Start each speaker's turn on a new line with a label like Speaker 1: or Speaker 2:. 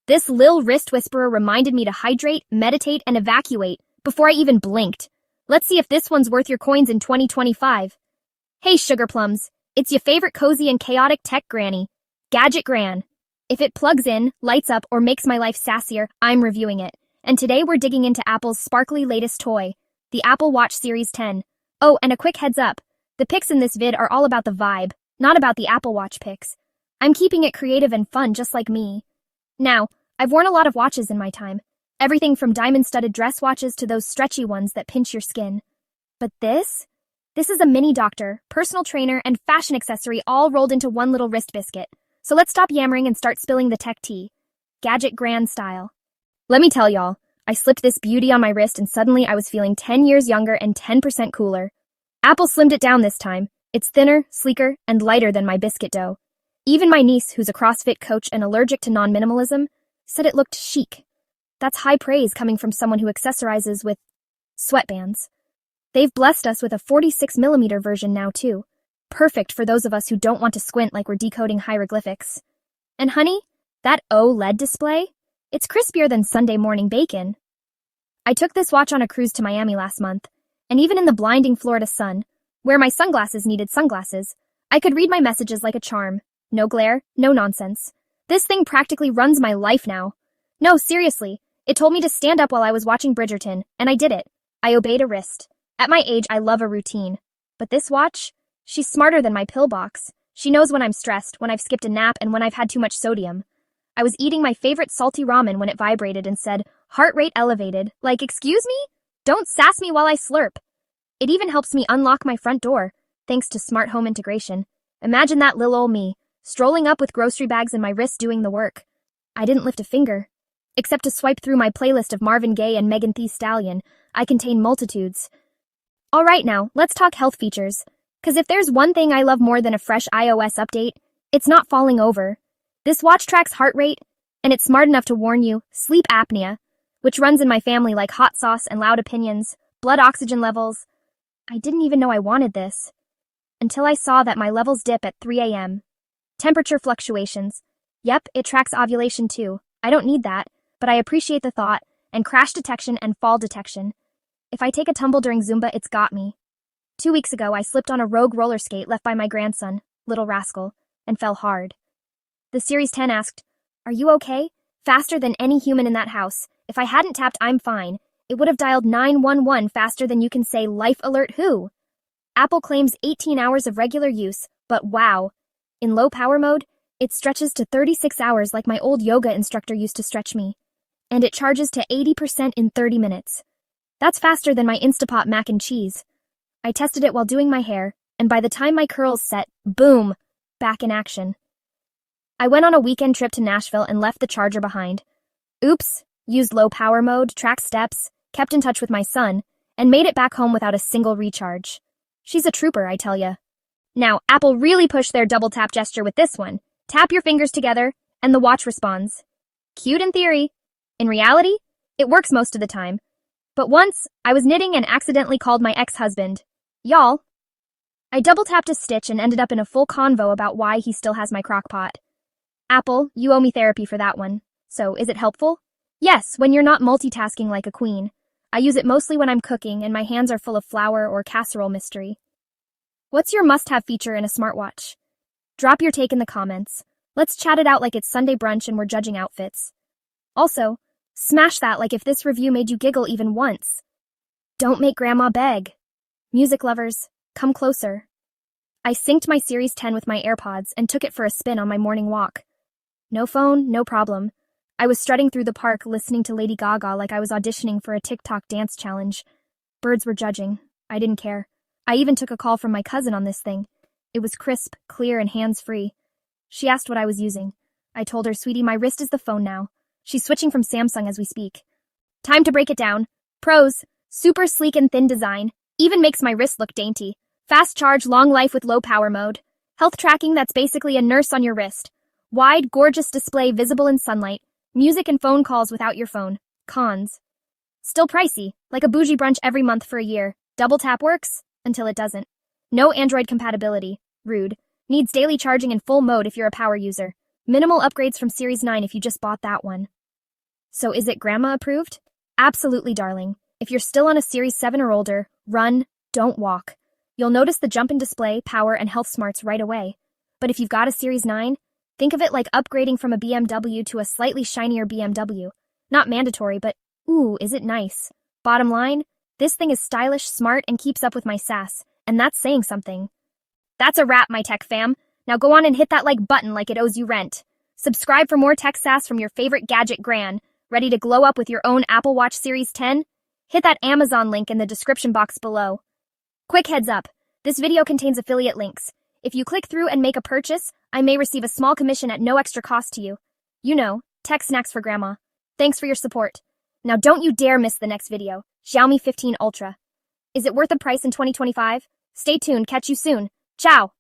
Speaker 1: This lil wrist whisperer reminded me to hydrate, meditate, and evacuate before I even blinked. Let's see if this one's worth your coins in 2025. Hey sugar plums, it's your favorite cozy and chaotic tech granny, Gadget Gran. If it plugs in, lights up, or makes my life sassier, I'm reviewing it. And today we're digging into Apple's sparkly latest toy, the Apple Watch Series 10. Oh, and a quick heads up, the pics in this vid are all about the vibe, not about the Apple Watch pics. I'm keeping it creative and fun just like me. Now, I've worn a lot of watches in my time. Everything from diamond-studded dress watches to those stretchy ones that pinch your skin. But this? This is a mini doctor, personal trainer, and fashion accessory all rolled into one little wrist biscuit. So let's stop yammering and start spilling the tech tea. Gadget Gran style. Let me tell y'all, I slipped this beauty on my wrist and suddenly I was feeling 10 years younger and 10% cooler. Apple slimmed it down this time. It's thinner, sleeker, and lighter than my biscuit dough. Even my niece, who's a CrossFit coach and allergic to non-minimalism, said it looked chic. That's high praise coming from someone who accessorizes with sweatbands. They've blessed us with a 46mm version now too. Perfect for those of us who don't want to squint like we're decoding hieroglyphics. And honey, that OLED display? It's crispier than Sunday morning bacon. I took this watch on a cruise to Miami last month, and even in the blinding Florida sun, where my sunglasses needed sunglasses, I could read my messages like a charm. No glare, no nonsense. This thing practically runs my life now. No, seriously, it told me to stand up while I was watching Bridgerton, and I did it. I obeyed a wrist. At my age, I love a routine. But this watch? She's smarter than my pill box. She knows when I'm stressed, when I've skipped a nap, and when I've had too much sodium. I was eating my favorite salty ramen when it vibrated and said, heart rate elevated. Like, excuse me? Don't sass me while I slurp. It even helps me unlock my front door, thanks to smart home integration. Imagine that lil ol' me, strolling up with grocery bags in my wrist doing the work. I didn't lift a finger. Except to swipe through my playlist of Marvin Gaye and Megan Thee Stallion, I contain multitudes. Alright now, let's talk health features. 'Cause if there's one thing I love more than a fresh iOS update, it's not falling over. This watch tracks heart rate, and it's smart enough to warn you, sleep apnea, which runs in my family like hot sauce and loud opinions, blood oxygen levels. I didn't even know I wanted this. Until I saw that my levels dip at 3 a.m. Temperature fluctuations. Yep, it tracks ovulation too. I don't need that, but I appreciate the thought, and crash detection and fall detection. If I take a tumble during Zumba, it's got me. 2 weeks ago, I slipped on a rogue roller skate left by my grandson, little rascal, and fell hard. The Series 10 asked, "Are you okay?" Faster than any human in that house. If I hadn't tapped "I'm fine," it would have dialed 911 faster than you can say "Life Alert Who?" Apple claims 18 hours of regular use, but wow. In low power mode, it stretches to 36 hours like my old yoga instructor used to stretch me. And it charges to 80% in 30 minutes. That's faster than my Instapot mac and cheese. I tested it while doing my hair, and by the time my curls set, boom, back in action. I went on a weekend trip to Nashville and left the charger behind. Oops, used low power mode, tracked steps, kept in touch with my son, and made it back home without a single recharge. She's a trooper, I tell ya. Now, Apple really pushed their double tap gesture with this one. Tap your fingers together, and the watch responds. Cute in theory. In reality, it works most of the time. But once, I was knitting and accidentally called my ex-husband. Y'all. I double-tapped a stitch and ended up in a full convo about why he still has my crock pot. Apple, you owe me therapy for that one. So, is it helpful? Yes, when you're not multitasking like a queen. I use it mostly when I'm cooking and my hands are full of flour or casserole mystery. What's your must-have feature in a smartwatch? Drop your take in the comments. Let's chat it out like it's Sunday brunch and we're judging outfits. Also, smash that like if this review made you giggle even once. Don't make grandma beg. Music lovers, come closer. I synced my Series 10 with my AirPods and took it for a spin on my morning walk. No phone, no problem. I was strutting through the park listening to Lady Gaga like I was auditioning for a TikTok dance challenge. Birds were judging. I didn't care. I even took a call from my cousin on this thing. It was crisp, clear, and hands-free. She asked what I was using. I told her, "Sweetie, my wrist is the phone now." She's switching from Samsung as we speak. Time to break it down. Pros: super sleek and thin design. Even makes my wrist look dainty. Fast charge, long life with low power mode. Health tracking that's basically a nurse on your wrist. Wide, gorgeous display visible in sunlight. Music and phone calls without your phone. Cons: still pricey, like a bougie brunch every month for a year. Double tap works, until it doesn't. No Android compatibility. Rude. Needs daily charging in full mode if you're a power user. Minimal upgrades from Series 9 if you just bought that one. So is it grandma approved? Absolutely, darling. If you're still on a Series 7 or older, run, don't walk. You'll notice the jump in display, power, and health smarts right away. But if you've got a Series 9, think of it like upgrading from a BMW to a slightly shinier BMW. Not mandatory, but ooh, is it nice. Bottom line, this thing is stylish, smart, and keeps up with my sass, and that's saying something. That's a wrap, my tech fam. Now go on and hit that like button like it owes you rent. Subscribe for more tech sass from your favorite Gadget Gran. Ready to glow up with your own Apple Watch Series 10? Hit that Amazon link in the description box below. Quick heads up, this video contains affiliate links. If you click through and make a purchase, I may receive a small commission at no extra cost to you. You know, tech snacks for grandma. Thanks for your support. Now don't you dare miss the next video, Xiaomi 15 Ultra. Is it worth the price in 2025? Stay tuned, catch you soon. Ciao!